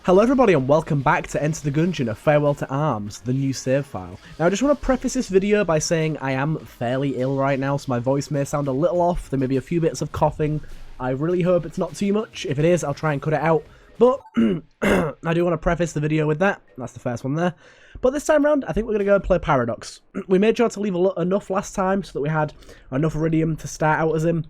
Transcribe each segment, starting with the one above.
Hello everybody and welcome back to Enter the Gungeon, a Farewell to Arms, the new save file. Now I just want to preface this video by saying I am fairly ill right now, so my voice may sound a little off, there may be a few bits of coughing. I really hope it's not too much. If it is, I'll try and cut it out. But I do want to preface the video with that. That's the first one there. But this time around, I think we're going to go and play Paradox. We made sure to leave enough last time so that we had enough Iridium to start out as him.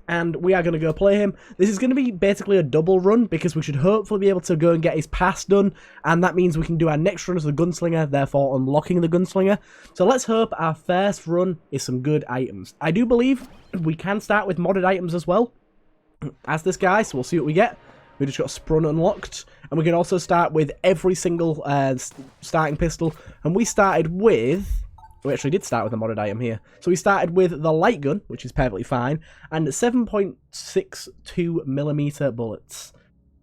And we are going to go play him. This is going to be basically a double run because we should hopefully be able to go and get his pass done. And that means we can do our next run as the Gunslinger, therefore unlocking the Gunslinger. So let's hope our first run is some good items. I do believe we can start with modded items as well as this guy, so we'll see what we get. We just got Sprun unlocked. And we can also start with every single starting pistol. And we started with... We actually did start with a modded item here. So we started with the light gun, which is perfectly fine, and 7.62mm bullets.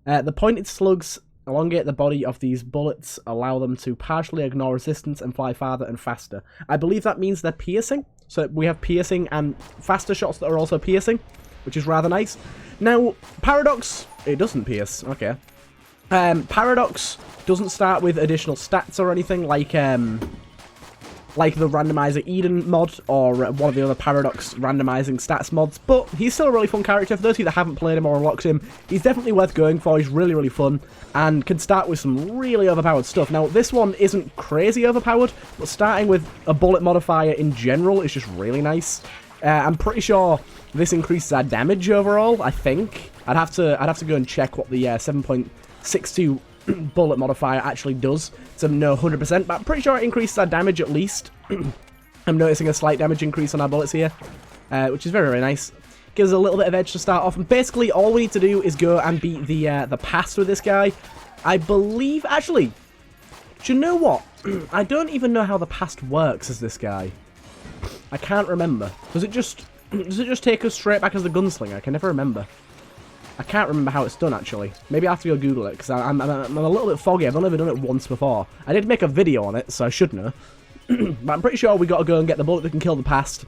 The pointed slugs elongate the body of these bullets, allow them to partially ignore resistance and fly farther and faster. I believe that means they're piercing. So we have piercing and faster shots that are also piercing, which is rather nice. Now, Paradox, it doesn't pierce. Okay. Paradox doesn't start with additional stats or anything like the Randomizer Eden mod or one of the other Paradox randomizing stats mods, but he's still a really fun character. For those of you that haven't played him or unlocked him, he's definitely worth going for. He's really, really fun and can start with some really overpowered stuff. Now, this one isn't crazy overpowered, but starting with a bullet modifier in general is just really nice. I'm pretty sure this increases our damage overall, I think. I'd have to go and check what the 7.62 bullet modifier actually does to know 100%, but I'm pretty sure it increases our damage at least. I'm noticing a slight damage increase on our bullets here, which is very, very nice. Gives us a little bit of edge to start off, and basically all we need to do is go and beat the pass with this guy. I believe, actually, do you know what? I don't even know how the past works as this guy. I can't remember. Does it just take us straight back as the Gunslinger? I can never remember. I can't remember how it's done, actually. Maybe I have to go Google it, because I'm a little bit foggy. I've only ever done it once before. I did make a video on it, so I should know. But I'm pretty sure we got to go and get the bullet that can kill the past,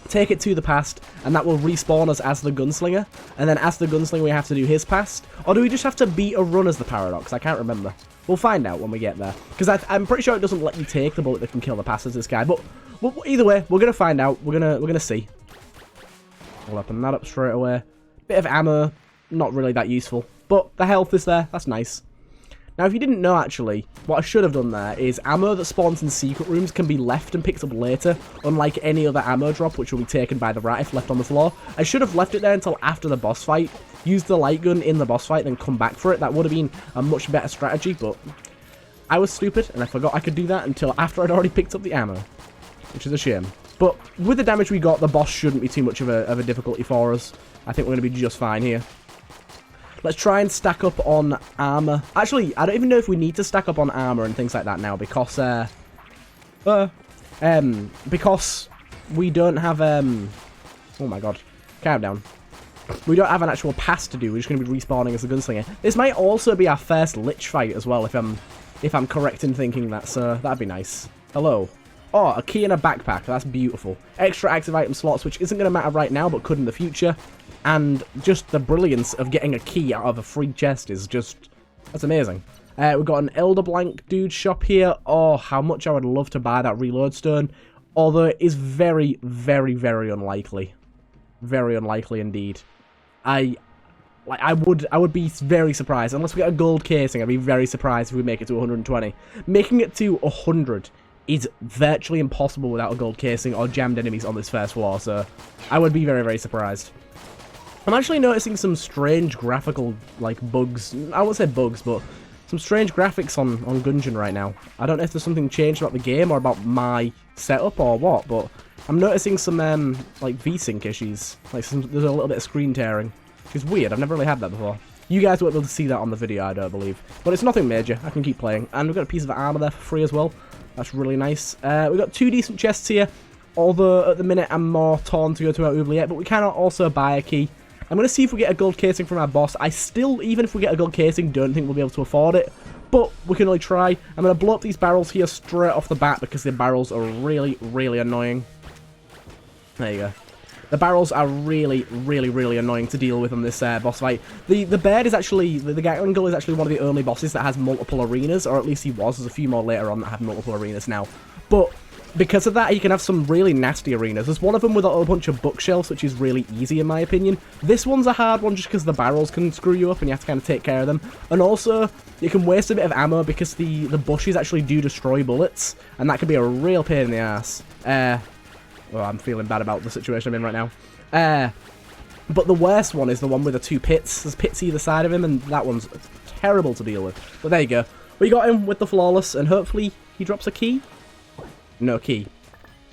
take it to the past, and that will respawn us as the Gunslinger. And then as the Gunslinger, we have to do his past. Or do we just have to beat a run as the Paradox? I can't remember. We'll find out when we get there. Because I'm pretty sure it doesn't let you take the bullet that can kill the past as this guy. But either way, we're going to find out. We're gonna see. We'll open that up straight away. Bit of ammo. Not really that useful, but the health is there. That's nice. Now, if you didn't know, actually, what I should have done there is ammo that spawns in secret rooms can be left and picked up later, unlike any other ammo drop, which will be taken by the rat if left on the floor. I should have left it there until after the boss fight, used the light gun in the boss fight, then come back for it. That would have been a much better strategy, but I was stupid, and I forgot I could do that until after I'd already picked up the ammo, which is a shame. But with the damage we got, the boss shouldn't be too much of a difficulty for us. I think we're going to be just fine here. Let's try and stack up on armor. Actually, I don't even know if we need to stack up on armor and things like that now because we don't have oh my god, calm down. We don't have an actual pass to do. We're just going to be respawning as a Gunslinger. This might also be our first Lich fight as well, if I'm correct in thinking that. So that'd be nice. Hello. Oh, a key and a backpack. That's beautiful. Extra active item slots, which isn't going to matter right now, but could in the future. And just the brilliance of getting a key out of a free chest is just... That's amazing. We've got an Elder Blank dude shop here. Oh, how much I would love to buy that reload stone. Although it is very, very, very unlikely. Very unlikely indeed. I would be very surprised. Unless we get a gold casing, I'd be very surprised if we make it to 120. Making it to 100 is virtually impossible without a gold casing or jammed enemies on this first floor. So I would be very, very surprised. I'm actually noticing some strange graphical, like, bugs. I won't say bugs, but some strange graphics on Gungeon right now. I don't know if there's something changed about the game or about my setup or what, but I'm noticing some, like, VSync issues. Like, there's a little bit of screen tearing, which is weird. I've never really had that before. You guys won't be able to see that on the video, I don't believe. But it's nothing major. I can keep playing. And we've got a piece of armor there for free as well. That's really nice. We've got 2 decent chests here, although at the minute I'm more torn to go to our oubliette, but we cannot also buy a key. I'm going to see if we get a gold casing from our boss. I still, even if we get a gold casing, don't think we'll be able to afford it. But we can only try. I'm going to blow up these barrels here straight off the bat because the barrels are really, really annoying. There you go. The barrels are really, really, really annoying to deal with on this boss fight. The bird is actually, the Gatling Gull is actually one of the only bosses that has multiple arenas, or at least he was. There's a few more later on that have multiple arenas now. But because of that, you can have some really nasty arenas. There's one of them with a bunch of bookshelves, which is really easy in my opinion. This one's a hard one just because the barrels can screw you up and you have to kind of take care of them. And also, you can waste a bit of ammo because the bushes actually do destroy bullets, and that can be a real pain in the ass. Well, I'm feeling bad about the situation I'm in right now. But the worst one is the one with the two pits. There's pits either side of him, and that one's terrible to deal with. But there you go. We got him with the flawless, and hopefully he drops a key. No key.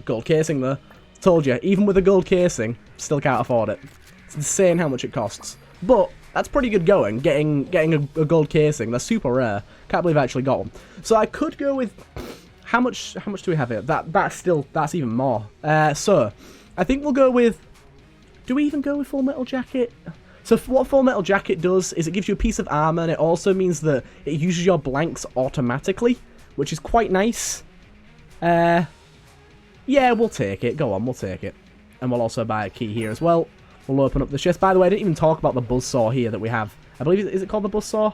Gold casing though. Told you, even with a gold casing, still can't afford it. It's insane how much it costs. But that's pretty good going, getting a gold casing. They're super rare. Can't believe I actually got one. So I could go with how much do we have here? That's even more. So I think we'll go with, do we even go with Full Metal Jacket? So what Full Metal Jacket does is it gives you a piece of armor, and it also means that it uses your blanks automatically, which is quite nice. Yeah, we'll take it. Go on, we'll take it. And we'll also buy a key here as well. We'll open up the chest. By the way, I didn't even talk about the buzzsaw here that we have. I believe, is it called the buzzsaw?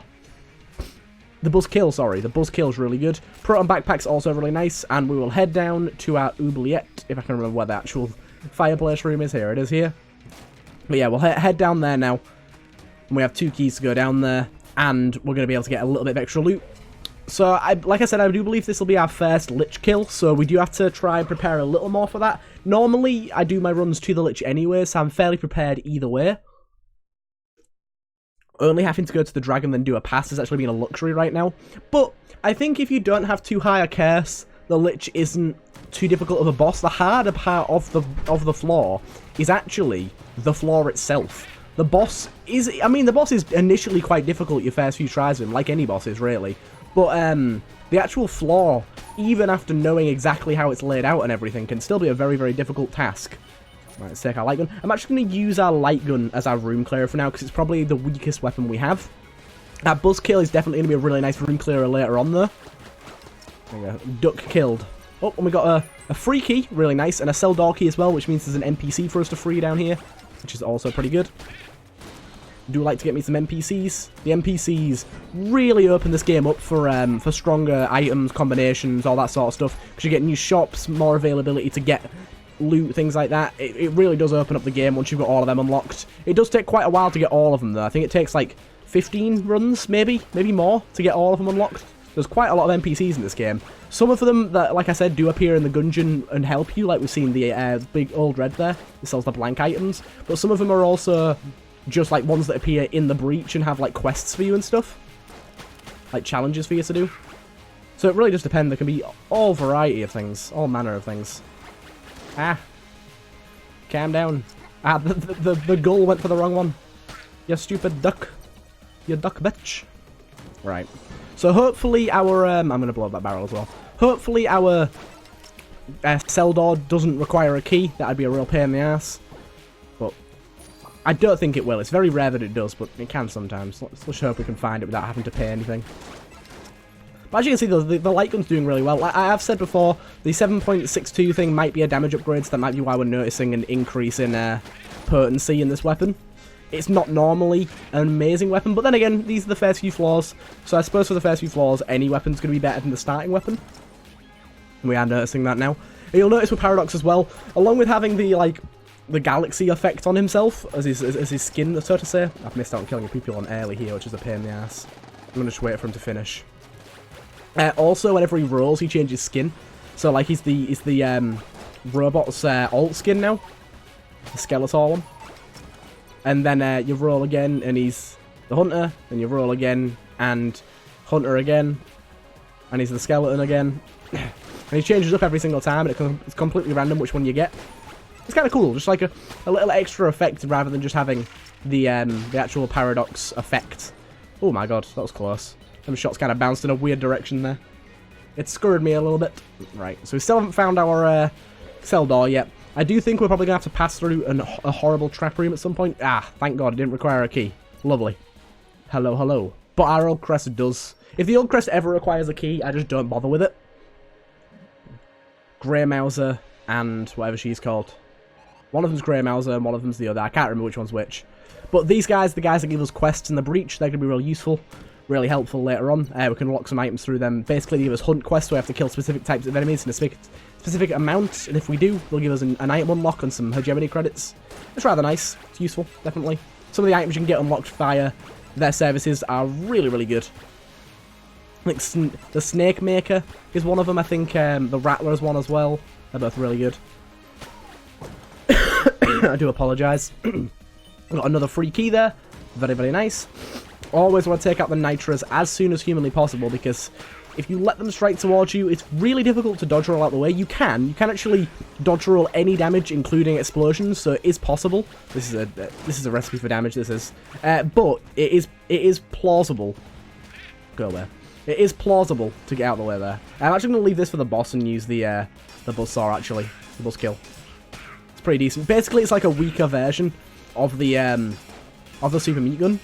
The buzzkill, sorry. The buzzkill is really good. Proton backpack's also really nice. And we will head down to our oubliette, if I can remember where the actual fireplace room is. Here it is here. But yeah, we'll head down there now. And we have 2 keys to go down there. And we're going to be able to get a little bit of extra loot. So, like I said, I do believe this will be our first Lich kill, so we do have to try and prepare a little more for that. Normally, I do my runs to the Lich anyway, so I'm fairly prepared either way. Only having to go to the Dragon then do a pass is actually being a luxury right now. But I think if you don't have too high a curse, the Lich isn't too difficult of a boss. The harder part of the floor is actually the floor itself. The boss is, the boss is initially quite difficult your first few tries of him, like any boss is really. But the actual floor, even after knowing exactly how it's laid out and everything, can still be a very, very difficult task. Right, let's take our light gun. I'm actually going to use our light gun as our room clearer for now, because it's probably the weakest weapon we have. That buzzkill is definitely going to be a really nice room clearer later on, though. There we go. Duck killed. Oh, and we got a free key, really nice, and a cell door key as well, which means there's an NPC for us to free down here, which is also pretty good. Do like to get me some NPCs. The NPCs really open this game up for stronger items, combinations, all that sort of stuff. Because you get new shops, more availability to get loot, things like that. It really does open up the game once you've got all of them unlocked. It does take quite a while to get all of them though. I think it takes like 15 runs, maybe more, to get all of them unlocked. There's quite a lot of NPCs in this game. Some of them that, like I said, do appear in the Gungeon and help you, like we've seen the big old red there. It sells the blank items. But some of them are also just like ones that appear in the breach and have like quests for you and stuff. Like challenges for you to do. So it really just depends. There can be all variety of things. All manner of things. Ah. Calm down. Ah, the gull went for the wrong one. You stupid duck. You duck bitch. Right. So hopefully our... I'm going to blow up that barrel as well. Hopefully our cell door doesn't require a key. That'd be a real pain in the ass. But I don't think it will. It's very rare that it does, but it can sometimes. Let's hope we can find it without having to pay anything. But as you can see, the light gun's doing really well. Like I have said before, the 7.62 thing might be a damage upgrade, so that might be why we're noticing an increase in potency in this weapon. It's not normally an amazing weapon, but then again, these are the first few floors. So I suppose for the first few floors, any weapon's going to be better than the starting weapon. We are noticing that now. And you'll notice with Paradox as well, along with having the galaxy effect on himself, as his skin, so to say. I've missed out on killing people on early here, which is a pain in the ass. I'm going to just wait for him to finish. Also, whenever he rolls, he changes skin. So, like, he's the robot's alt skin now. The Skeletor one. And then you roll again, and he's the Hunter. Then you roll again, and Hunter again. And he's the Skeleton again. And he changes up every single time, and it's completely random which one you get. It's kind of cool, just like a little extra effect rather than just having the actual Paradox effect. Oh my god, that was close. Them shots kind of bounced in a weird direction there. It scurried me a little bit. Right, so we still haven't found our cell door yet. I do think we're probably going to have to pass through a horrible trap room at some point. Ah, thank god, it didn't require a key. Lovely. Hello, hello. But our old crest does. If the old crest ever requires a key, I just don't bother with it. Grey Mouser and whatever she's called. One of them's Grey Mouser and one of them's the other. I can't remember which one's which. But these guys, the guys that give us quests in the breach, they're going to be really useful, really helpful later on. We can unlock some items through them. Basically, they give us hunt quests, so we have to kill specific types of enemies in a specific amount, and if we do, they'll give us an item unlock and some hegemony credits. It's rather nice. It's useful, definitely. Some of the items you can get unlocked via their services are really, really good. Like the Snake Maker is one of them. I think the Rattler is one as well. They're both really good. I do apologise. Got another free key there. Very, very nice. Always want to take out the Nitras as soon as humanly possible, because if you let them strike towards you, it's really difficult to dodge roll out the way. You can actually dodge roll any damage, including explosions, so it is possible. This is a recipe for damage. This is, but it is plausible. Go away. It is plausible to get out of the way there. I'm actually going to leave this for the boss and use the buzzsaw. Actually, the buzzkill. It's pretty decent. Basically, it's like a weaker version of the super meat gun.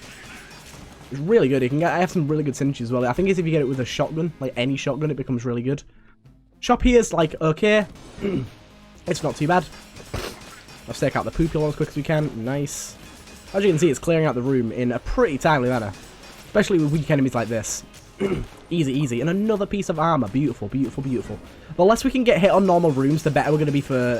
It's really good. I have some really good synergy as well. I think it's if you get it with a shotgun, like any shotgun, it becomes really good. Shop here is like okay. It's not too bad. Let's take out the pupil as quick as we can. Nice. As you can see, it's clearing out the room in a pretty timely manner, especially with weak enemies like this. Easy, easy. And another piece of armor. Beautiful, beautiful, beautiful. The less we can get hit on normal rooms, the better we're going to be for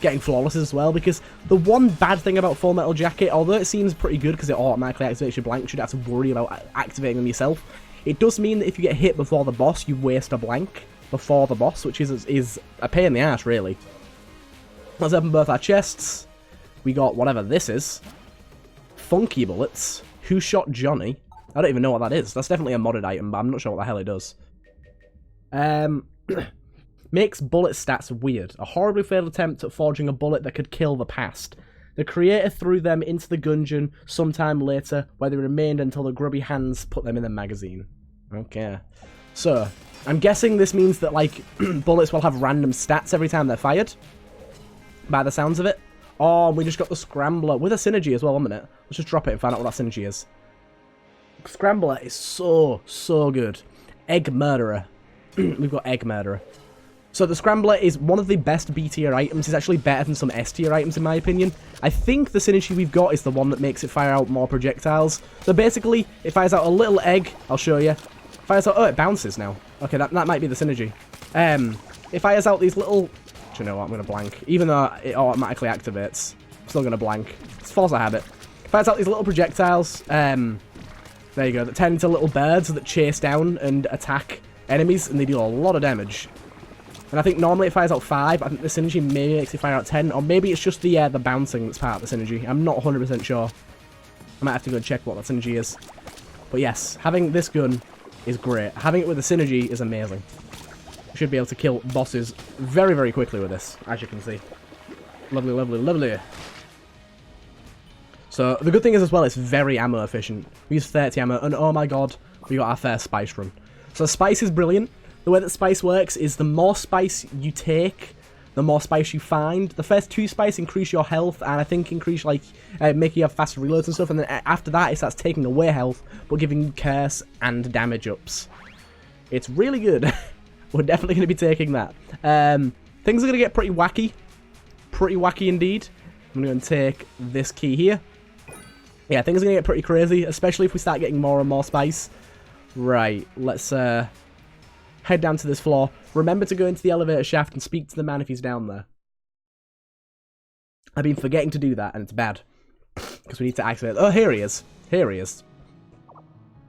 getting flawlesses as well, because the one bad thing about Full Metal Jacket, although it seems pretty good because it automatically activates your blank, you shouldn't have to worry about activating them yourself. It does mean that if you get hit before the boss, you waste a blank before the boss, which is a pain in the ass, really. Let's open both our chests. We got whatever this is. Funky bullets. Who shot Johnny? I don't even know what that is. That's definitely a modded item, but I'm not sure what the hell it does. Makes bullet stats weird. A horribly failed attempt at forging a bullet that could kill the past. The creator threw them into the Gungeon sometime later, where they remained until the grubby hands put them in the magazine. Okay. So, I'm guessing this means that, like, bullets will have random stats every time they're fired. By the sounds of it. Oh, we just got the Scrambler with a synergy as well. 1 minute. Let's just drop it and find out what that synergy is. Scrambler is so good. Egg Murderer. We've got Egg Murderer. So the Scrambler is one of the best B tier items. It's actually better than some S tier items in my opinion. I think the synergy we've got is the one that makes it fire out more projectiles. So basically, it fires out a little egg. I'll show you. Fires out... Oh, it bounces now. Okay, that might be the synergy. It fires out these little... Do you know what? I'm going to blank. Even though it automatically activates. I'm still going to blank. It's force of habit. It fires out these little projectiles. There you go. That turn into little birds that chase down and attack enemies, and they do a lot of damage. And I think normally it fires out 5. I think the synergy maybe makes it fire out 10, or maybe it's just the bouncing that's part of the synergy. I'm not 100% sure. I might have to go and check what that synergy is. But yes, having this gun is great. Having it with the synergy is amazing. You should be able to kill bosses very, very quickly with this, as you can see. Lovely, lovely, lovely. So, the good thing is as well, it's very ammo efficient. We use 30 ammo, and oh my god, we got our first spice run. So, spice is brilliant. The way that spice works is the more spice you take, the more spice you find. The first 2 spice increase your health, and I think increase, like, make you have faster reloads and stuff, and then after that, it starts taking away health, but giving you curse and damage ups. It's really good. We're definitely going to be taking that. Things are going to get pretty wacky. Pretty wacky indeed. I'm going to take this key here. Yeah, things are going to get pretty crazy, especially if we start getting more and more spice. Right, let's head down to this floor. Remember to go into the elevator shaft and speak to the man if he's down there. I've been forgetting to do that, and it's bad. Because we need to activate... Oh, here he is. Here he is.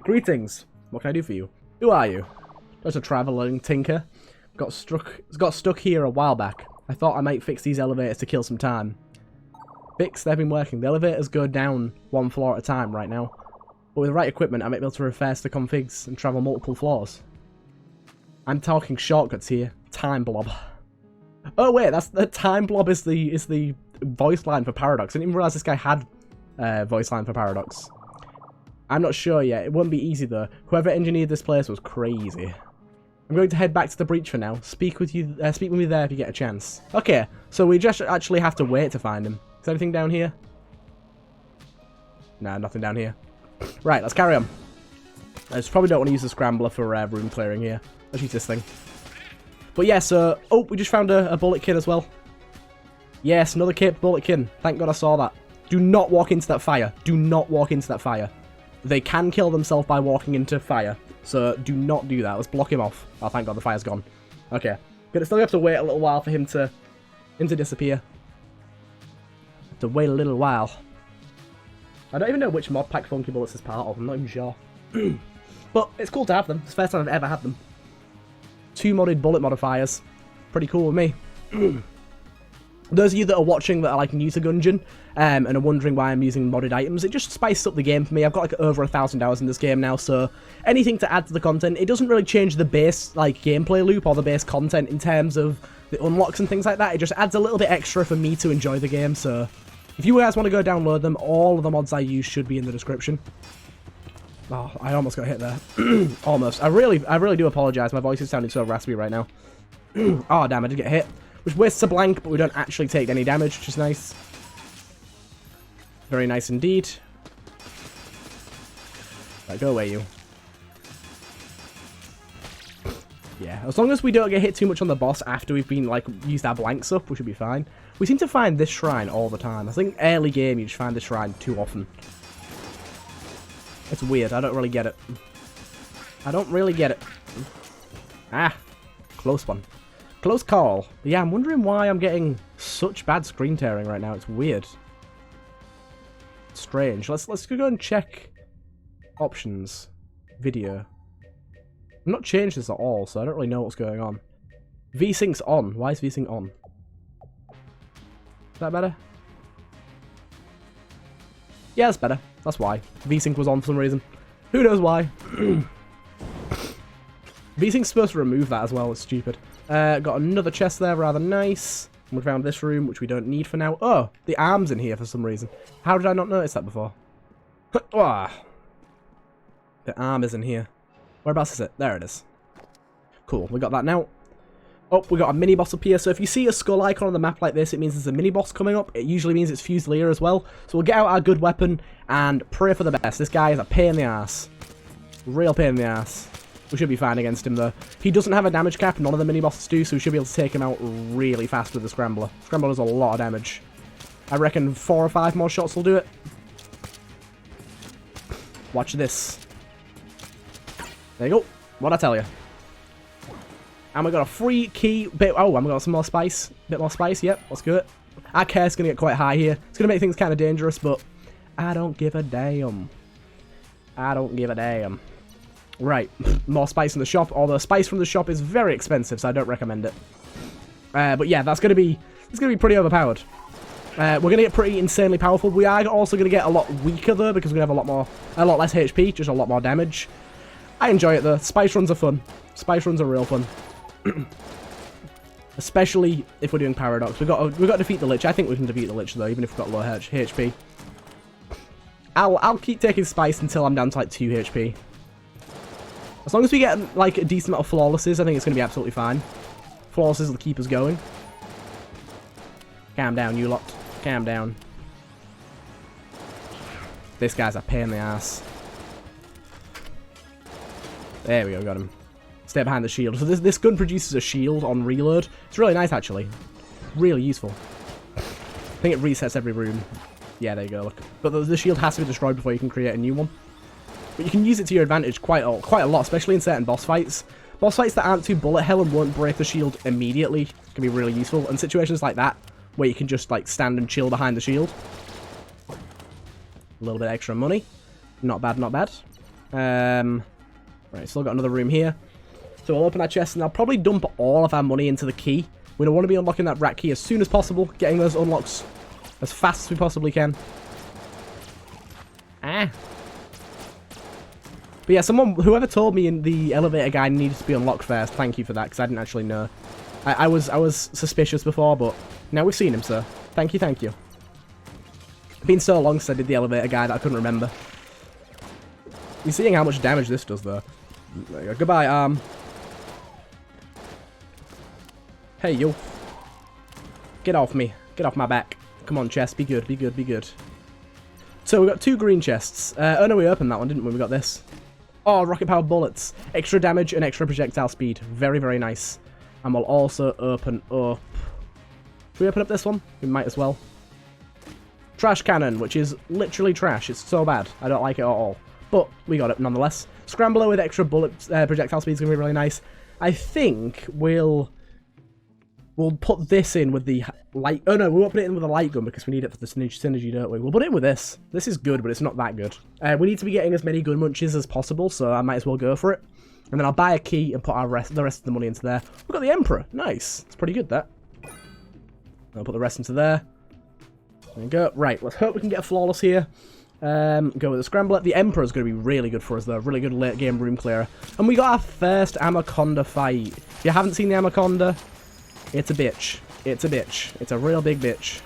Greetings. What can I do for you? Who are you? Just a traveling tinker. Got stuck here a while back. I thought I might fix these elevators to kill some time. Fix, they've been working. The elevators go down 1 floor at a time right now. But with the right equipment, I might be able to reverse the configs and travel multiple floors. I'm talking shortcuts here. Time blob. Oh wait, that's the time blob is the voice line for Paradox. I didn't even realize this guy had voice line for Paradox. I'm not sure yet. It won't be easy though. Whoever engineered this place was crazy. I'm going to head back to the breach for now. Speak with me there if you get a chance. Okay, so we just actually have to wait to find him. Is there anything down here? Nah, nothing down here. Right, let's carry on. I just probably don't want to use the Scrambler for room clearing here. Let's use this thing. But yeah, so... Oh, we just found a bullet kit as well. Yes, another cape bulletkin. Thank God I saw that. Do not walk into that fire. Do not walk into that fire. They can kill themselves by walking into fire. So do not do that. Let's block him off. Oh, thank God the fire's gone. Okay. Gonna still have to wait a little while for him to disappear. Have to wait a little while. I don't even know which mod pack Funky Bullets is part of. I'm not even sure. But it's cool to have them. It's the first time I've ever had them. 2 modded bullet modifiers. Pretty cool with me. Those of you that are watching that are like new to Gungeon and are wondering why I'm using modded items, it just spiced up the game for me. I've got like over 1,000 hours in this game now, so anything to add to the content, it doesn't really change the base like gameplay loop or the base content in terms of the unlocks and things like that. It just adds a little bit extra for me to enjoy the game, so if you guys want to go download them, all of the mods I use should be in the description. Oh, I almost got hit there. Almost. I really do apologise. My voice is sounding so raspy right now. Oh, damn, I did get hit. Which wastes a blank, but we don't actually take any damage, which is nice. Very nice indeed. Right, go away, you. Yeah, as long as we don't get hit too much on the boss after we've been, like, used our blanks up, we should be fine. We seem to find this shrine all the time. I think early game you just find this shrine too often. It's weird, I don't really get it. I don't really get it. Ah, close one. Close call. But yeah, I'm wondering why I'm getting such bad screen tearing right now. It's weird. Strange. Let's go and check options. Video. I've not changed this at all, so I don't really know what's going on. VSync's on. Why is VSync on? Is that better? Yeah, that's better. That's why. VSync was on for some reason. Who knows why? VSync's supposed to remove that as well. It's stupid. Got another chest there, rather nice. And we found this room, which we don't need for now. Oh, the arm's in here for some reason. How did I not notice that before? The arm is in here. Whereabouts is it? There it is. Cool, we got that now. Oh, we got a mini-boss up here. So if you see a skull icon on the map like this, it means there's a mini-boss coming up. It usually means it's Fusilier as well. So we'll get out our good weapon and pray for the best. This guy is a pain in the ass. Real pain in the ass. We should be fine against him, though. He doesn't have a damage cap. None of the mini-bosses do, so we should be able to take him out really fast with the Scrambler. Scrambler does a lot of damage. I reckon 4 or 5 more shots will do it. Watch this. There you go. What'd I tell you? And we got a free key bit. Oh, and we got some more spice. Bit more spice. Yep, let's go. Our care's going to get quite high here. It's going to make things kind of dangerous, but I don't give a damn. I don't give a damn. Right, more spice in the shop, although spice from the shop is very expensive, so I don't recommend it. But yeah, it's gonna be pretty overpowered. We're gonna get pretty insanely powerful. We are also gonna get a lot weaker though, because we have a lot less HP, just a lot more damage. I enjoy it though. Spice runs are fun. Spice runs are real fun. Especially if we're doing Paradox. We've got to defeat the Lich. I think we can defeat the Lich though, even if we've got low HP. I'll keep taking spice until I'm down to like 2 HP. As long as we get like a decent amount of flawlesses, I think it's going to be absolutely fine. Flawlesses will keep us going. Calm down, you lot. Calm down. This guy's a pain in the ass. There we go, got him. Stay behind the shield. So this gun produces a shield on reload. It's really nice, actually. Really useful. I think it resets every room. Yeah, there you go, look. But the shield has to be destroyed before you can create a new one. But you can use it to your advantage quite a lot, especially in certain boss fights. Boss fights that aren't too bullet hell and won't break the shield immediately can be really useful. And situations like that, where you can just like stand and chill behind the shield. A little bit extra money. Not bad, not bad. Right, still got another room here. So we'll open our chest and I'll probably dump all of our money into the key. We don't want to be unlocking that rat key as soon as possible, getting those unlocks as fast as we possibly can. Ah. But yeah, whoever told me in the elevator guy needed to be unlocked first, thank you for that, because I didn't actually know. I was suspicious before, but now we've seen him, so thank you, thank you. It's been so long since I did the elevator guy that I couldn't remember. You're seeing how much damage this does, though. There you go. Goodbye, arm. Hey, you. Get off me. Get off my back. Come on, chest. Be good, be good, be good. So, we've got 2 green chests. Oh, no, we opened that one, didn't we? We got this. Oh, rocket-powered bullets. Extra damage and extra projectile speed. Very, very nice. And we'll also open up we open up this one? We might as well. Trash cannon, which is literally trash. It's so bad. I don't like it at all. But we got it nonetheless. Scrambler with extra bullet projectile speed is going to be really nice. I think we'll put this in with the light... Oh no, we won't put it in with the light gun because we need it for the synergy, don't we? We'll put it in with this. This is good, but it's not that good. We need to be getting as many gun munches as possible, so I might as well go for it. And then I'll buy a key and put the rest of the money into there. We've got the Emperor. Nice. It's pretty good, that. I'll put the rest into there. There we go. Right, let's hope we can get a flawless here. Go with the Scrambler. The Emperor is going to be really good for us, though. Really good late game room clearer. And we got our first Anaconda fight. If you haven't seen the Anaconda, it's a bitch. It's a bitch. It's a real big bitch.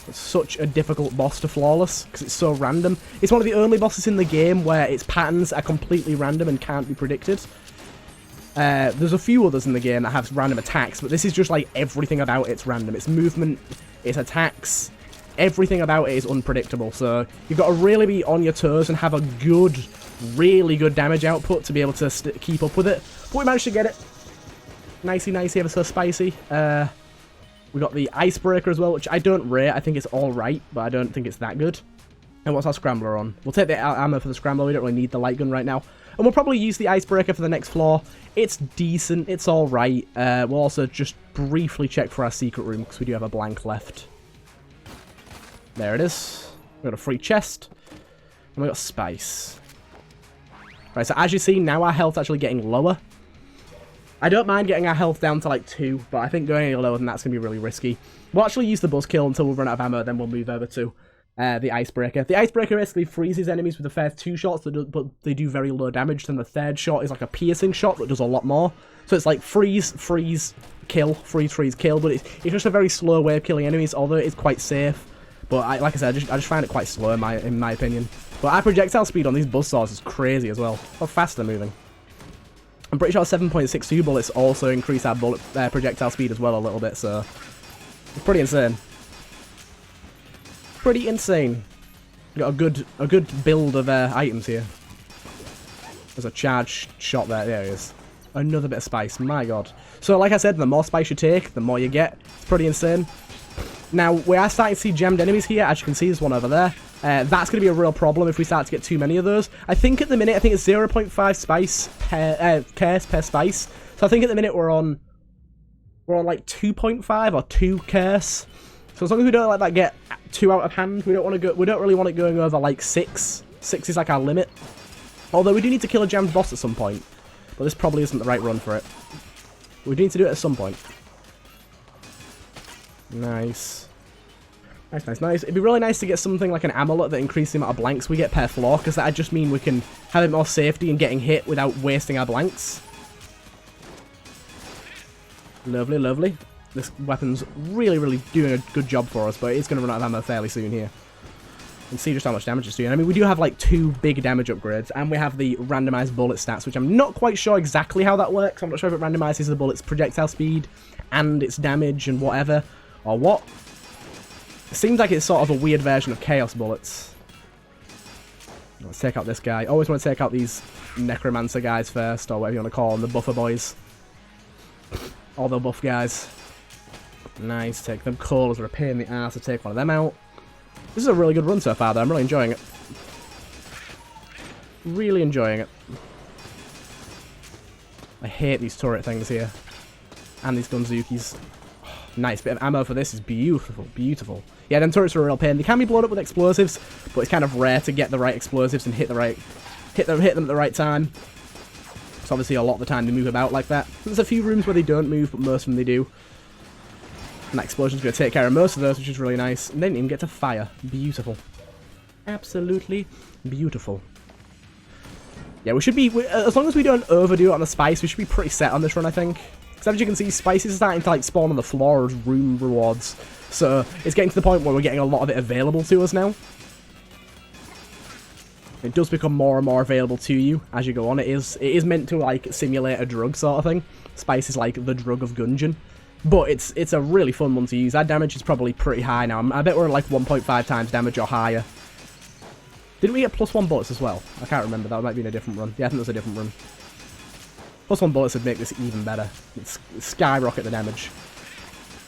It's such a difficult boss to flawless because it's so random. It's one of the only bosses in the game where its patterns are completely random and can't be predicted. There's a few others in the game that have random attacks, but this is just like everything about it's random. Its movement, its attacks, everything about it is unpredictable. So you've got to really be on your toes and have a good, really good damage output to be able to keep up with it. But we managed to get it. Nicey, nicey, ever so spicy. We got the Icebreaker as well, which I don't rate. I think it's alright, but I don't think it's that good. And what's our Scrambler on? We'll take the ammo for the Scrambler. We don't really need the light gun right now. And we'll probably use the Icebreaker for the next floor. It's decent. It's alright. We'll also just briefly check for our secret room, because we do have a blank left. There it is. We've got a free chest. And we've got spice. Right, so as you see, now our health's actually getting lower. I don't mind getting our health down to like 2, but I think going any lower than that's going to be really risky. We'll actually use the buzzkill until we run out of ammo, then we'll move over to the Icebreaker. The Icebreaker basically freezes enemies with the first 2 shots, but they do very low damage. Then the third shot is like a piercing shot that does a lot more. So it's like freeze, freeze, kill, freeze, freeze, kill, but it's just a very slow way of killing enemies, although it's quite safe. But like I said, I just find it quite slow in my opinion. But our projectile speed on these buzzsaws is crazy as well. How fast they're moving. I'm pretty sure 7.62 bullets also increase our bullet projectile speed as well a little bit, so it's pretty insane. Pretty insane. Got a good build of items here. There's a charged shot there. There it is. Another bit of spice. My god. So like I said, the more spice you take, the more you get. It's pretty insane. Now, we are starting to see jammed enemies here. As you can see, there's one over there. That's going to be a real problem if we start to get too many of those. I think at the minute, it's 0.5 spice per curse per spice. So I think at the minute we're on like 2.5 or 2 curse. So as long as we don't let that get too out of hand, we don't really want it going over like 6. 6 is like our limit. Although we do need to kill a jammed boss at some point. But this probably isn't the right run for it. We need to do it at some point. Nice. Nice, nice, nice. It'd be really nice to get something like an amulet that increases the amount of blanks we get per floor, because that'd just mean we can have a bit more safety in getting hit without wasting our blanks. Lovely, lovely. This weapon's really, really doing a good job for us, but it's going to run out of ammo fairly soon here. And see just how much damage it's doing. I mean, we do have like 2 big damage upgrades, and we have the randomized bullet stats, which I'm not quite sure exactly how that works. I'm not sure if it randomizes the bullet's projectile speed and its damage and whatever, or what. It seems like it's sort of a weird version of Chaos Bullets. Let's take out this guy. Always want to take out these Necromancer guys first, or whatever you want to call them, the buffer boys. All the buff guys. Nice, take them. Colas are a pain in the ass to take one of them out. This is a really good run so far, though. I'm really enjoying it. Really enjoying it. I hate these turret things here. And these Gunzukis. Nice bit of ammo for this is beautiful, beautiful. Yeah, them turrets are a real pain. They can be blown up with explosives, but it's kind of rare to get the right explosives and hit them at the right time. So obviously a lot of the time they move about like that. There's a few rooms where they don't move, but most of them they do. And that explosion's going to take care of most of those, which is really nice. And they didn't even get to fire. Beautiful. Absolutely beautiful. Yeah, we should be, as long as we don't overdo it on the spice, we should be pretty set on this run, I think. Because as you can see, spices are starting to like spawn on the floor as room rewards. So it's getting to the point where we're getting a lot of it available to us now. It does become more and more available to you as you go on. It is meant to like simulate a drug sort of thing. Spice is like the drug of Gungeon. But it's a really fun one to use. Our damage is probably pretty high now. I bet we're at like 1.5 times damage or higher. Didn't we get +1 bullets as well? I can't remember. That might be in a different run. Yeah, I think that's a different run. +1 bullets would make this even better. It's skyrocket the damage.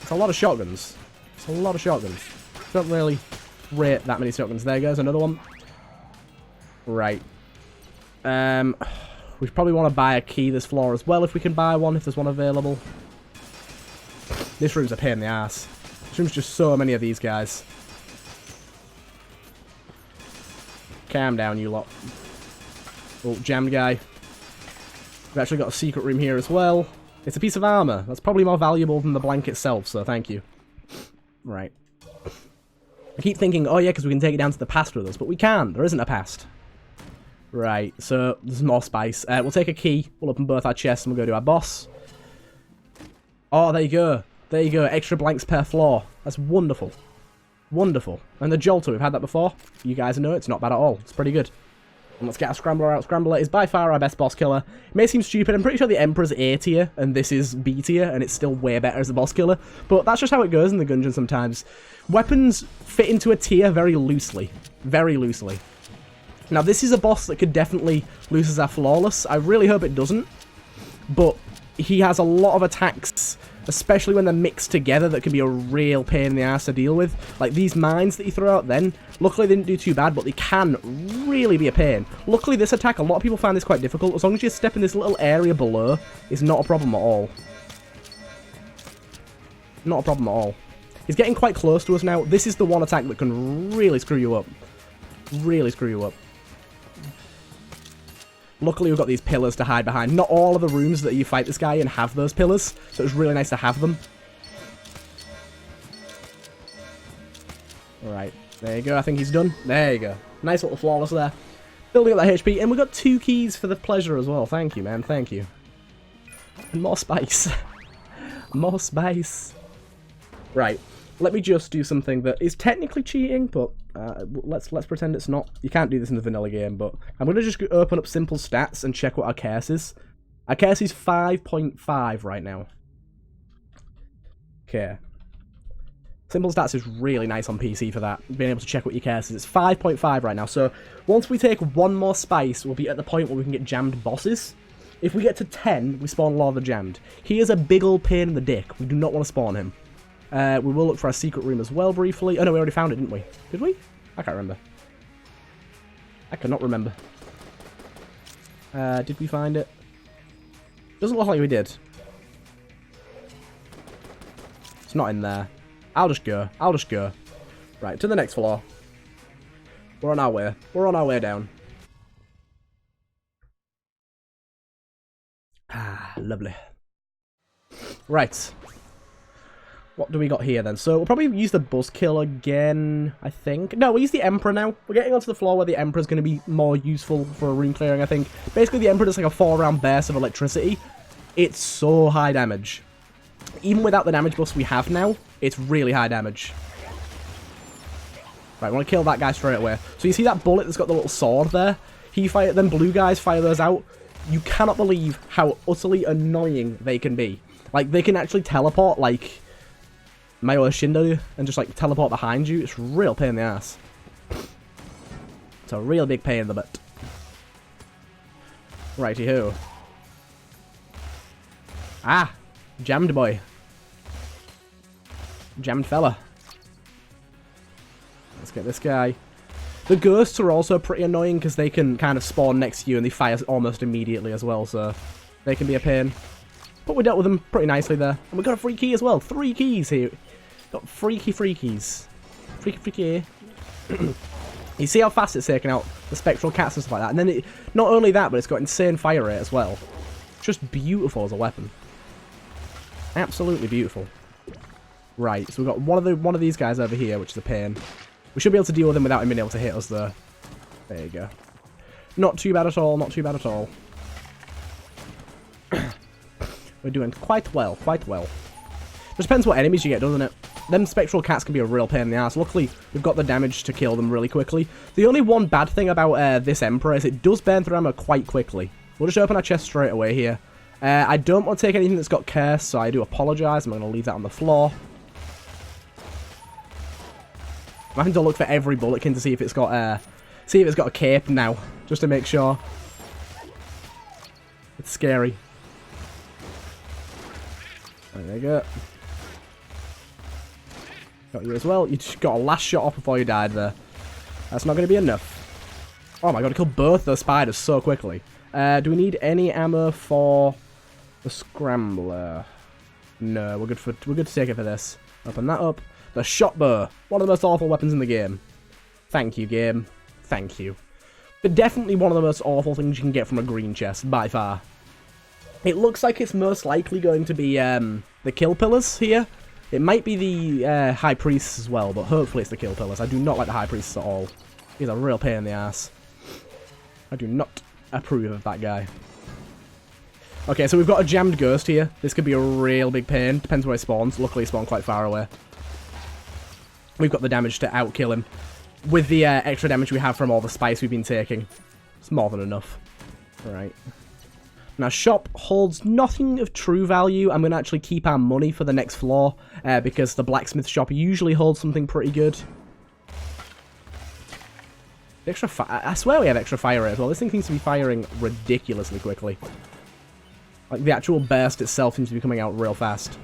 It's a lot of shotguns. It's a lot of shotguns. Don't really rate that many shotguns. There goes another one. Right. We probably want to buy a key this floor as well if we can buy one, if there's one available. This room's a pain in the ass. This room's just so many of these guys. Calm down, you lot. Oh, jammed guy. We've actually got a secret room here as well. It's a piece of armor. That's probably more valuable than the blank itself, so thank you. Right. I keep thinking, oh yeah, because we can take it down to the past with us, but we can't. There isn't a past. Right, so there's more spice. We'll take a key. We'll open both our chests and we'll go to our boss. Oh, there you go. There you go. Extra blanks per floor. That's wonderful. Wonderful. And the Jolter, we've had that before. You guys know it's not bad at all. It's pretty good. And let's get our Scrambler out. Scrambler is by far our best boss killer. It may seem stupid. I'm pretty sure the Emperor's A tier and this is B tier and it's still way better as a boss killer. But that's just how it goes in the Gungeon sometimes. Weapons fit into a tier very loosely. Very loosely. Now, this is a boss that could definitely lose as our flawless. I really hope it doesn't. But he has a lot of attacks, especially when they're mixed together, that can be a real pain in the ass to deal with. Like these mines that you throw out then. Luckily, they didn't do too bad, but they can really be a pain. Luckily, this attack, a lot of people find this quite difficult. As long as you step in this little area below, it's not a problem at all. Not a problem at all. He's getting quite close to us now. This is the one attack that can really screw you up. Really screw you up. Luckily, we've got these pillars to hide behind. Not all of the rooms that you fight this guy in have those pillars, so it's really nice to have them. Alright, there you go. I think he's done. There you go. Nice little flawless there. Building up that HP, and we've got 2 keys for the pleasure as well. Thank you, man. Thank you. And more spice. More spice. Right. Let me just do something that is technically cheating, but let's pretend it's not. You can't do this in the vanilla game, but I'm going to just open up simple stats and check what our curse is. Our curse is 5.5 right now. Okay. Simple stats is really nice on PC for that, being able to check what your curse is. It's 5.5 right now, so once we take one more spice, we'll be at the point where we can get jammed bosses. If we get to 10, we spawn Lord of the Jammed. He is a big old pain in the dick. We do not want to spawn him. We will look for our secret room as well briefly. Oh no, we already found it, didn't we? Did we? I can't remember. I cannot remember. Did we find it? Doesn't look like we did. It's not in there. I'll just go. I'll just go. Right, to the next floor. We're on our way. We're on our way down. Ah, lovely. Right. What do we got here then? So we'll probably use the Buzzkill again, I think. No, we'll use the Emperor now. We're getting onto the floor where the Emperor's going to be more useful for a room clearing, I think. Basically, the Emperor does like a 4-round burst of electricity. It's so high damage. Even without the damage buffs we have now, it's really high damage. Right, I want to kill that guy straight away. So you see that bullet that's got the little sword there? Them blue guys fire those out. You cannot believe how utterly annoying they can be. Like, they can actually teleport, like Mayo Shindo, and just like teleport behind you. It's a real pain in the ass. It's a real big pain in the butt. Righty-ho. Ah! Jammed boy. Jammed fella. Let's get this guy. The ghosts are also pretty annoying because they can kind of spawn next to you and they fire almost immediately as well, so they can be a pain. But we dealt with them pretty nicely there. And we got a free key as well. 3 keys here. Got freaky keys. Freaky. You see how fast it's taking out the spectral cats and stuff like that. And then not only that, but it's got insane fire rate as well. Just beautiful as a weapon. Absolutely beautiful. Right, so we've got one of these guys over here, which is a pain. We should be able to deal with him without him being able to hit us though. There you go. Not too bad at all, not too bad at all. We're doing quite well, quite well. Just depends what enemies you get, doesn't it? Them spectral cats can be a real pain in the ass. Luckily, we've got the damage to kill them really quickly. The only one bad thing about this Emperor is it does burn through ammo quite quickly. We'll just open our chest straight away here. I don't want to take anything that's got curse, so I do apologise. I'm going to leave that on the floor. I'm having to look for every bulletkin to see if it's got a cape now, just to make sure. It's scary. There you go. Got you as well. You just got a last shot off before you died there. That's not going to be enough. Oh my god, I killed both those spiders so quickly. Do we need any ammo for the Scrambler? No, we're good to take it for this. Open that up. The shotbow, one of the most awful weapons in the game. Thank you, game. Thank you. But definitely one of the most awful things you can get from a green chest, by far. It looks like it's most likely going to be the kill pillars here. It might be the high priests as well, but hopefully it's the kill pillars. I do not like the high priests at all. He's a real pain in the ass. I do not approve of that guy. Okay, so we've got a jammed ghost here. This could be a real big pain. Depends where he spawns. Luckily, he spawned quite far away. We've got the damage to outkill him. With the extra damage we have from all the spice we've been taking. It's more than enough. Alright. Now, shop holds nothing of true value. I'm going to actually keep our money for the next floor. Because the blacksmith shop usually holds something pretty good. Extra I swear we have extra fire rate as well. This thing seems to be firing ridiculously quickly. Like, the actual burst itself seems to be coming out real fast.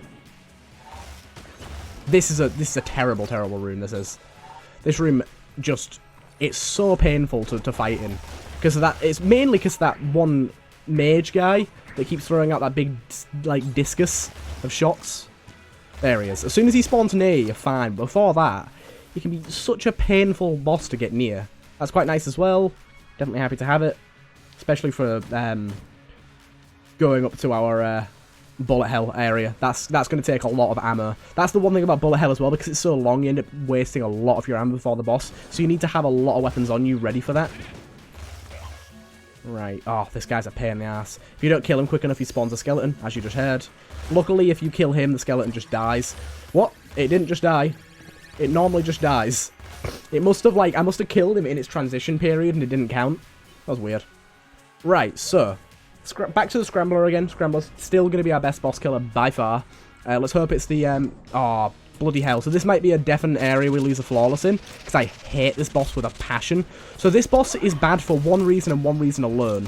This is a terrible, terrible room, this is. This room just... It's so painful to fight in. Because of that... It's mainly because that one mage guy that keeps throwing out that big, like, discus of shots. There he is. As soon as he spawns near you, you're fine. Before that, he can be such a painful boss to get near. That's quite nice as well. Definitely happy to have it. Especially for going up to our... bullet hell area. That's going to take a lot of ammo. That's the one thing about bullet hell as well, because it's so long, you end up wasting a lot of your ammo before the boss. So you need to have a lot of weapons on you ready for that. Right. Oh, this guy's a pain in the ass. If you don't kill him quick enough, he spawns a skeleton, as you just heard. Luckily, if you kill him, the skeleton just dies. What? It didn't just die. It normally just dies. It must have, like, I must have killed him in its transition period and it didn't count. That was weird. Right, so... Back to the Scrambler again. Scrambler's still going to be our best boss killer by far. Let's hope it's the... Oh, bloody hell. So this might be a definite area we lose a flawless in, because I hate this boss with a passion. So this boss is bad for one reason and one reason alone.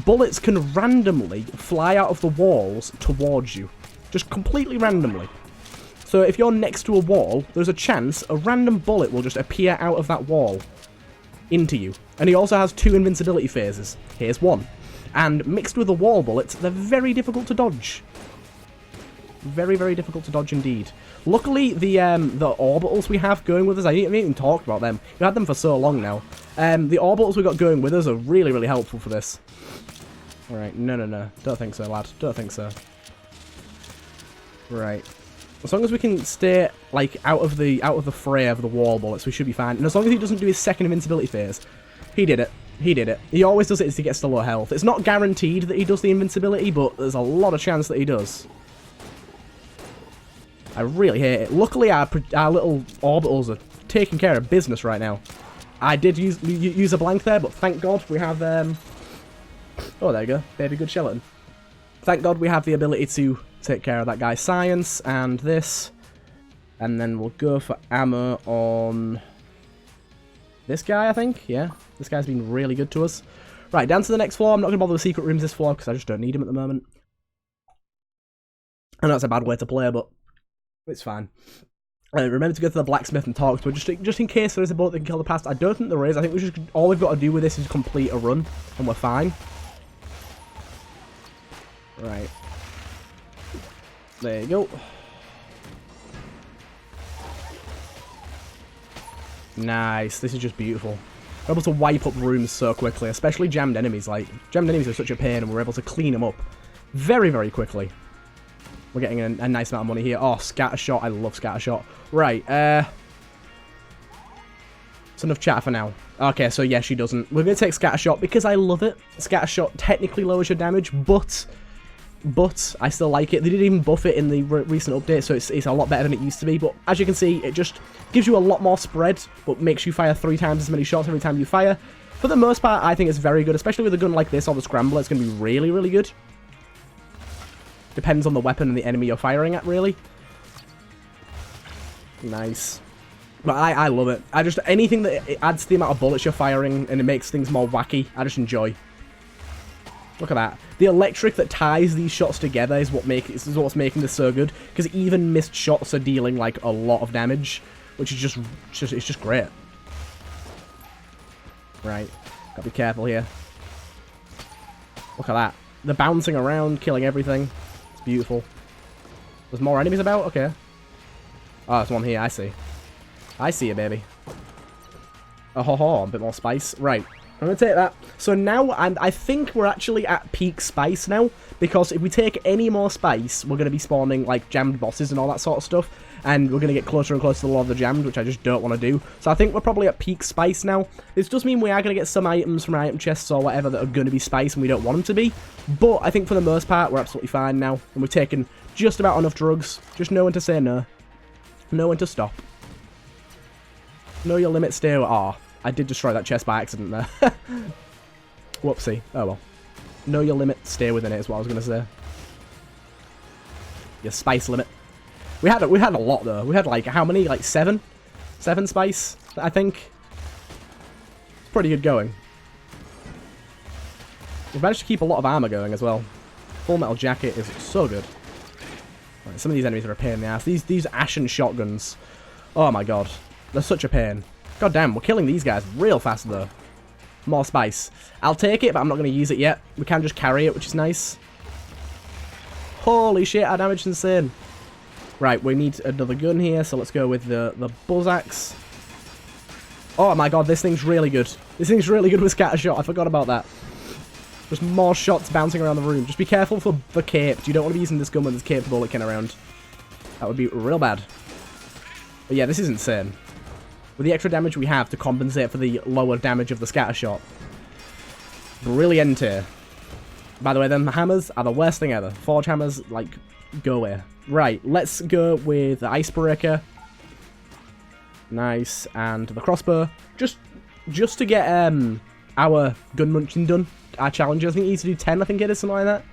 Bullets can randomly fly out of the walls towards you. Just completely randomly. So if you're next to a wall, there's a chance a random bullet will just appear out of that wall into you. And he also has 2 invincibility phases. Here's one. And mixed with the wall bullets, they're very difficult to dodge. Very, very difficult to dodge indeed. Luckily, the orbitals we have going with us, I haven't even talked about them. We've had them for so long now. The orbitals we got going with us are really, really helpful for this. Alright, no. Don't think so, lad. Don't think so. Right. As long as we can stay, like, out of the fray of the wall bullets, we should be fine. And as long as he doesn't do his second invincibility phase, he did it. He did it. He always does it as he gets to low health. It's not guaranteed that he does the invincibility, but there's a lot of chance that he does. I really hate it. Luckily, our little orbitals are taking care of business right now. I did use a blank there, but thank God we have... Oh, there you go. Baby good skeleton. Thank God we have the ability to take care of that guy's science and this. And then we'll go for ammo on... this guy, I think. Yeah. This guy's been really good to us. Right, down to the next floor. I'm not going to bother with secret rooms this floor because I just don't need him at the moment. I know that's a bad way to play, but it's fine. Remember to go to the blacksmith and talk to her, just in case there is a bullet that can kill the past. I don't think there is. I think all we've got to do with this is complete a run, and we're fine. Right. There you go. Nice. This is just beautiful. We're able to wipe up rooms so quickly, especially jammed enemies. Like, jammed enemies are such a pain, and we're able to clean them up very, very quickly. We're getting a nice amount of money here. Oh, scattershot. I love scattershot. Right, it's enough chatter for now. Okay, so yeah, she doesn't. We're going to take scattershot because I love it. Scattershot technically lowers your damage, but I still like it. They didn't even buff it in the recent update, so it's a lot better than it used to be. But as you can see, it just gives you a lot more spread, but makes you fire 3 times as many shots every time you fire. For the most part, I think it's very good, especially with a gun like this or the Scrambler. It's going to be really, really good. Depends on the weapon and the enemy you're firing at, really. Nice. But I love it. Anything that it adds to the amount of bullets you're firing and it makes things more wacky, I just enjoy. Look at that. The electric that ties these shots together is what's making this so good, because even missed shots are dealing, like, a lot of damage. which is it's just great. Right, gotta be careful here. Look at that. They're bouncing around, killing everything. It's beautiful. There's more enemies about? Okay. Oh, there's one here, I see. I see you, baby. Oh, ho, ho, a bit more spice. Right, I'm going to take that. So now, I think we're actually at peak spice now, because if we take any more spice, we're going to be spawning, like, jammed bosses and all that sort of stuff, and we're going to get closer and closer to the Lord of the Jammed, which I just don't want to do. So I think we're probably at peak spice now. This does mean we are going to get some items from item chests or whatever that are going to be spice, and we don't want them to be, but I think for the most part, we're absolutely fine now, and we've taken just about enough drugs. Just know when to say no. Know when to stop. Know your limit, stay away. Oh, I did destroy that chest by accident there. Whoopsie. Oh well. Know your limit, stay within it is what I was going to say. Your spice limit. We had a lot though. We had like, how many? Like 7? 7 spice, I think. It's pretty good going. We've managed to keep a lot of armor going as well. Full metal jacket is so good. Right, some of these enemies are a pain in the ass. These ashen shotguns. Oh my god. They're such a pain. God damn, we're killing these guys real fast though. More spice. I'll take it, but I'm not going to use it yet. We can just carry it, which is nice. Holy shit, our damage is insane. Right, we need another gun here, so let's go with the buzz axe. Oh my god, this thing's really good. This thing's really good with scatter shot. I forgot about that. Just more shots bouncing around the room. Just be careful for caped. You don't want to be using this gun when there's caped bulletkin around. That would be real bad. But yeah, this is insane. With the extra damage we have to compensate for the lower damage of the scatter shot. Brilliant here. By the way, them hammers are the worst thing ever. Forge hammers, like, go away. Right, let's go with the Icebreaker. Nice. And the crossbow. Just to get our gun munching done. Our challenges. I think you need to do 10, I think it is, something like that.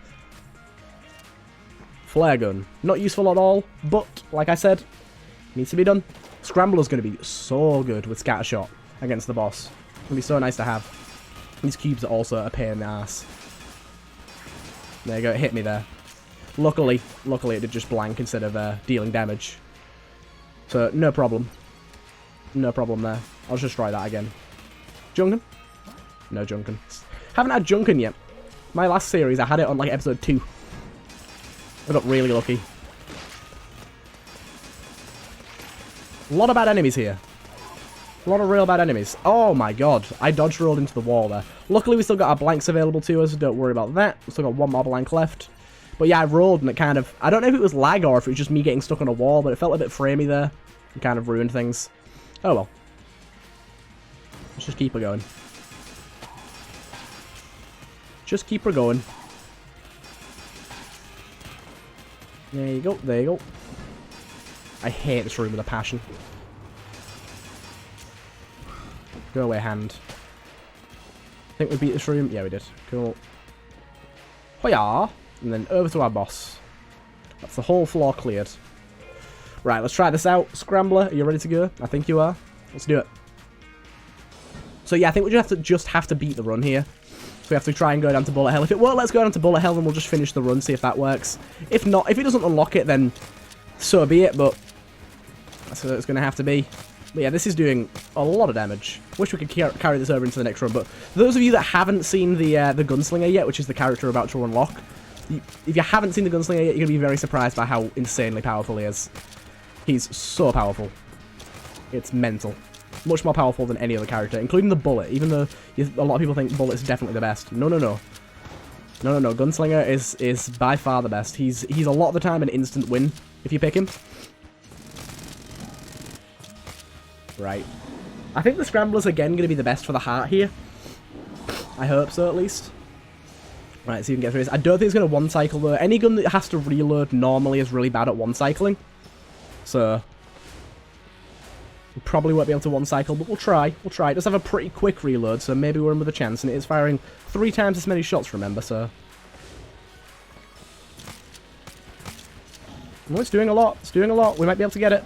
Flare gun. Not useful at all, but, like I said, needs to be done. Scrambler's going to be so good with scatter shot against the boss. It's going to be so nice to have. These cubes are also a pain in the ass. There you go, it hit me there. Luckily it did just blank instead of dealing damage. So, no problem. No problem there. I'll just try that again. Junkin? No Junkin. Haven't had Junkin yet. My last series, I had it on like episode 2. I got really lucky. A lot of bad enemies here. A lot of real bad enemies. Oh my god. I dodge rolled into the wall there. Luckily, we still got our blanks available to us. Don't worry about that. We still got one more blank left. But yeah, I rolled and it kind of... I don't know if it was lag or if it was just me getting stuck on a wall, but it felt a bit framey there. And kind of ruined things. Oh well. Let's just keep her going. Just keep her going. There you go. There you go. I hate this room with a passion. Go away, hand. Think we beat this room? Yeah, we did. Cool. Hoya! And then over to our boss. That's the whole floor cleared. Right, let's try this out. Scrambler, are you ready to go? I think you are. Let's do it. So yeah, I think we just have to beat the run here. So we have to try and go down to bullet hell. If it won't let us go down to bullet hell, then we'll just finish the run, see if that works. If not, if it doesn't unlock it, then so be it, but that's what it's going to have to be. But yeah, this is doing a lot of damage. Wish we could carry this over into the next run, but for those of you that haven't seen the Gunslinger yet, which is the character we're about to unlock, if you haven't seen the Gunslinger yet, you're going to be very surprised by how insanely powerful he is. He's so powerful. It's mental. Much more powerful than any other character, including the Bullet, even though a lot of people think Bullet's definitely the best. No, no, no. No, no, no. Gunslinger is by far the best. He's a lot of the time an instant win if you pick him. Right. I think the Scrambler's again going to be the best for the heart here. I hope so, at least. Right, let's see if we can get through this. I don't think it's going to one-cycle, though. Any gun that has to reload normally is really bad at one-cycling. So we probably won't be able to one-cycle, but we'll try. We'll try. It does have a pretty quick reload, so maybe we're in with a chance. And it is firing 3 times as many shots, remember, so... Well, it's doing a lot. It's doing a lot. We might be able to get it.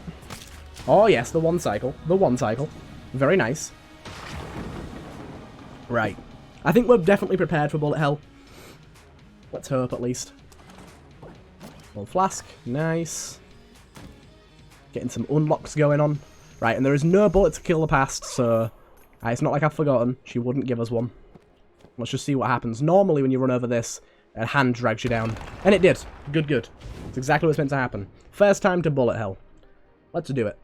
Oh, yes, the one-cycle. The one-cycle. Very nice. Right. I think we're definitely prepared for bullet hell. Let's hope, at least. One flask. Nice. Getting some unlocks going on. Right, and there is no bullet to kill the past, so it's not like I've forgotten. She wouldn't give us one. Let's just see what happens. Normally, when you run over this, a hand drags you down. And it did. Good, good. It's exactly what's meant to happen. First time to bullet hell. Let's do it.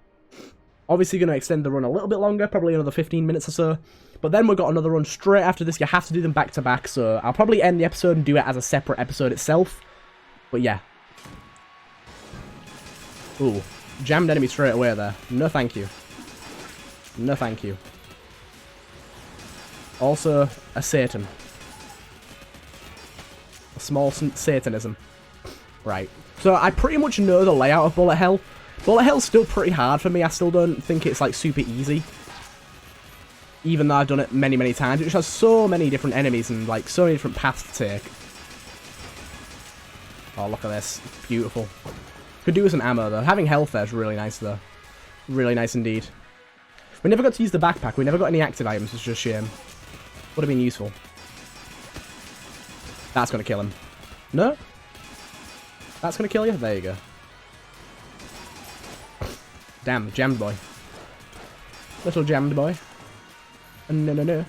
Obviously going to extend the run a little bit longer, probably another 15 minutes or so. But then we've got another run straight after this. You have to do them back to back, so I'll probably end the episode and do it as a separate episode itself. But yeah. Ooh. Jammed enemy straight away there. No thank you. No thank you. Also, a Satan. A small Satanism. Right. So I pretty much know the layout of Bullet Hell. Bullet Hell's still pretty hard for me. I still don't think it's like super easy. Even though I've done it many, many times. It just has so many different enemies and like so many different paths to take. Oh, look at this. Beautiful. Could do with some ammo though. Having health there is really nice though. Really nice indeed. We never got to use the backpack. We never got any active items, which is just a shame. Would have been useful. That's going to kill him. No? That's going to kill you? There you go. Damn, jammed boy. Little jammed boy. No, no, no.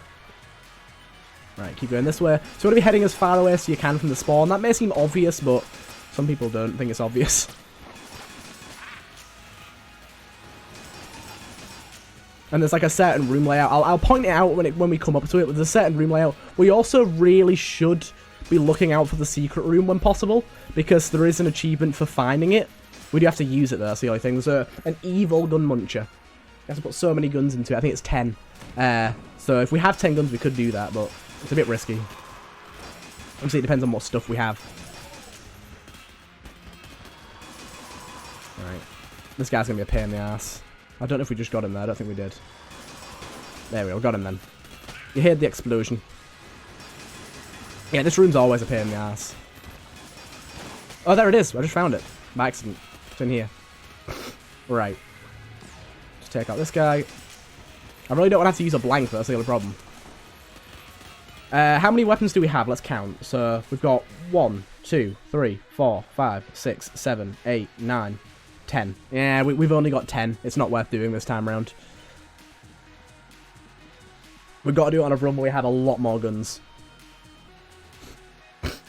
Right, keep going this way. So you want to be heading as far away as you can from the spawn. That may seem obvious, but some people don't think it's obvious. And there's like a certain room layout. I'll point it out when we come up to it, but there's a certain room layout. We also really should be looking out for the secret room when possible, because there is an achievement for finding it. We do have to use it though, that's the only thing. There's an evil gun muncher. You have to put so many guns into it. I think it's 10. So if we have 10 guns, we could do that, but it's a bit risky. Obviously, it depends on what stuff we have. Alright. This guy's going to be a pain in the ass. I don't know if we just got him there. I don't think we did. There we go. Got him then. You heard the explosion. Yeah, this room's always a pain in the ass. Oh, there it is. I just found it. By accident. It's in here. Right. Just take out this guy. I really don't want to have to use a blank, though. That's the only problem. How many weapons do we have? Let's count. So, we've got 1, 2, 3, 4, 5, 6, 7, 8, 9... 10. Yeah, we've only got 10. It's not worth doing this time around. We've got to do it on a run where we have a lot more guns.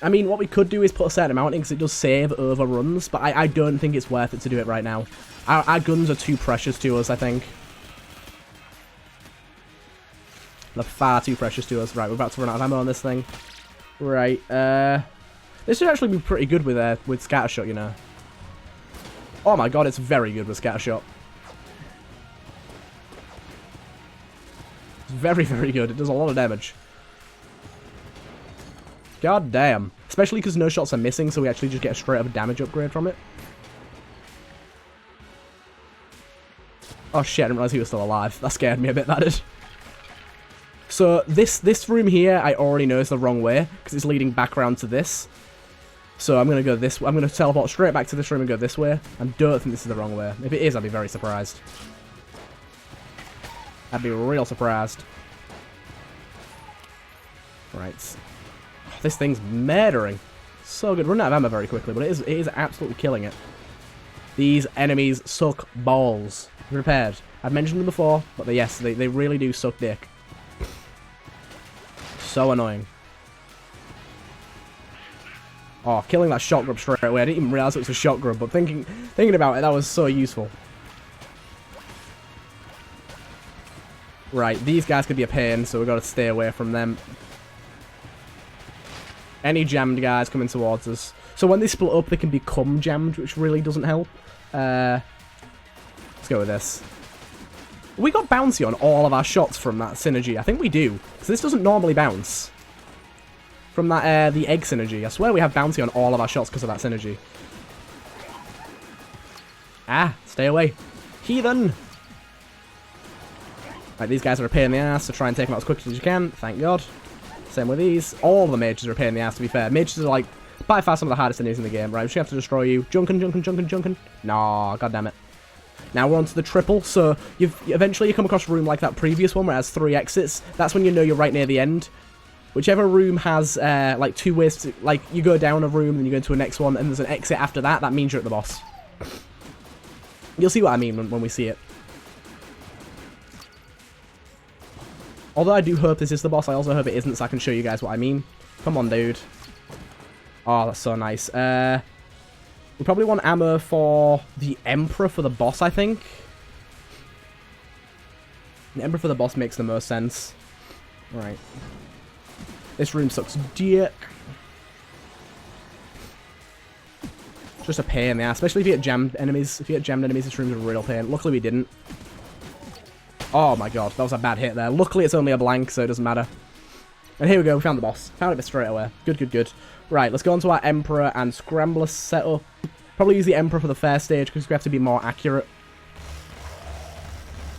I mean, what we could do is put a certain amount in because it does save over runs, but I don't think it's worth it to do it right now. Our guns are too precious to us, I think. They're far too precious to us. Right, we're about to run out of ammo on this thing. Right, this should actually be pretty good with Scattershot, you know. Oh my god, it's very good with Scattershot. It's very, very good. It does a lot of damage. God damn. Especially because no shots are missing, so we actually just get a straight up damage upgrade from it. Oh shit, I didn't realize he was still alive. That scared me a bit, that did. So this room here, I already know is the wrong way, because it's leading back around to this. So I'm going to go this way. I'm going to teleport straight back to this room and go this way. I don't think this is the wrong way. If it is, I'd be very surprised. I'd be real surprised. Right. Oh, this thing's murdering. So good. Running out of ammo very quickly, but it is absolutely killing it. These enemies suck balls. Prepared. I've mentioned them before, but yes, they really do suck dick. So annoying. Oh, killing that shot grub straight away. I didn't even realize it was a shot grub, but thinking about it, that was so useful. Right, these guys could be a pain, so we've got to stay away from them. Any jammed guys coming towards us. So when they split up, they can become jammed, which really doesn't help. Let's go with this. We got bouncy on all of our shots from that synergy. I think we do, because this doesn't normally bounce. From that, the egg synergy. I swear we have bounty on all of our shots because of that synergy. Ah, stay away. Heathen! Right, these guys are a pain in the ass, so try and take them out as quickly as you can. Thank God. Same with these. All the mages are a pain in the ass, to be fair. Mages are, like, by far some of the hardest enemies in the game, right? We just have to destroy you. Junkin, junkin, junkin, junkin. Nah, goddammit. Now we're on to the triple, so eventually you come across a room like that previous one where it has 3 exits. That's when you know you're right near the end. Whichever room has, like, 2 ways to, like, you go down a room and you go into a next one and there's an exit after that, that means you're at the boss. You'll see what I mean when we see it. Although I do hope this is the boss, I also hope it isn't, so I can show you guys what I mean. Come on, dude. Oh, that's so nice. We probably want ammo for the Emperor for the boss, I think. The Emperor for the boss makes the most sense. Right. This room sucks dick. Just a pain in the ass, especially if you get jammed enemies. If you get jammed enemies, this room's a real pain. Luckily we didn't. Oh my god, that was a bad hit there. Luckily it's only a blank, so it doesn't matter. And here we go, we found the boss. Found it straight away. Good, good, good. Right, let's go on to our Emperor and Scrambler setup. Probably use the Emperor for the first stage, because we have to be more accurate.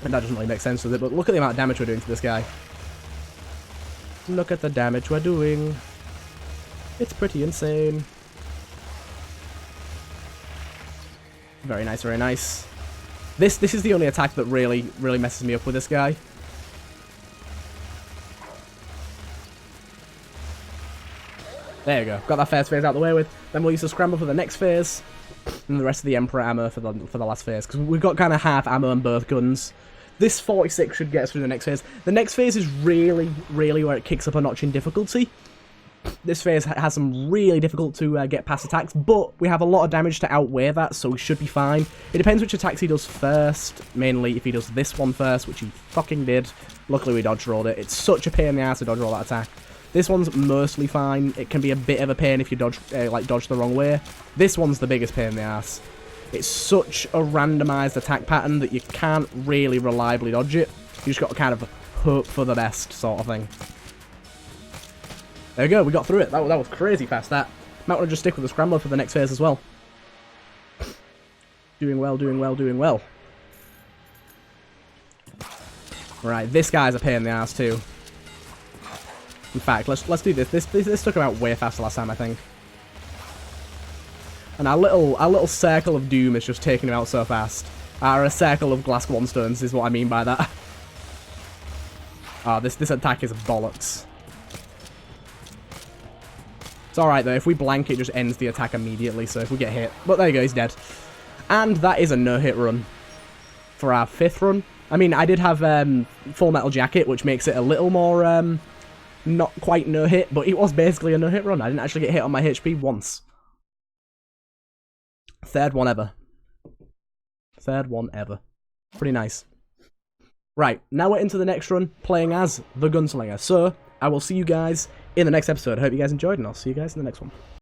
And that doesn't really make sense, does it? But look at the amount of damage we're doing to this guy. Look at the damage we're doing. It's pretty insane. Very nice, very nice. This is the only attack that really messes me up with this guy. There you go. Got that first phase out of the way with. Then we'll use the Scrambler for the next phase. And the rest of the Emperor ammo for the last phase. Because we've got kind of half ammo on both guns. This 46 should get us through the next phase. The next phase is really where it kicks up a notch in difficulty. This phase has some really difficult to get past attacks, but we have a lot of damage to outweigh that, so we should be fine. It depends which attacks he does first, mainly if he does this one first, which he fucking did. Luckily we dodge rolled it. It's such a pain in the ass to dodge roll that attack. This one's mostly fine. It can be a bit of a pain if you dodge the wrong way. This one's the biggest pain in the ass. It's such a randomized attack pattern that you can't really reliably dodge it. You just got to kind of hope for the best sort of thing. There we go, we got through it. That was crazy fast, that. Might want to just stick with the Scrambler for the next phase as well. Doing well, doing well, doing well. Right, this guy's a pain in the ass too. In fact, let's do this. This took him out way faster last time, I think. And our little circle of doom is just taking him out so fast. A circle of glass one-stones is what I mean by that. Ah, this attack is bollocks. It's alright though, if we blank it just ends the attack immediately, so if we get hit. But there you go, he's dead. And that is a no-hit run. For our 5th run. I mean, I did have Full Metal Jacket, which makes it a little more, not quite no-hit, but it was basically a no-hit run. I didn't actually get hit on my HP once. 3rd one ever. 3rd one ever. Pretty nice. Right, now we're into the next run, playing as the Gunslinger. So, I will see you guys in the next episode. I hope you guys enjoyed, and I'll see you guys in the next one.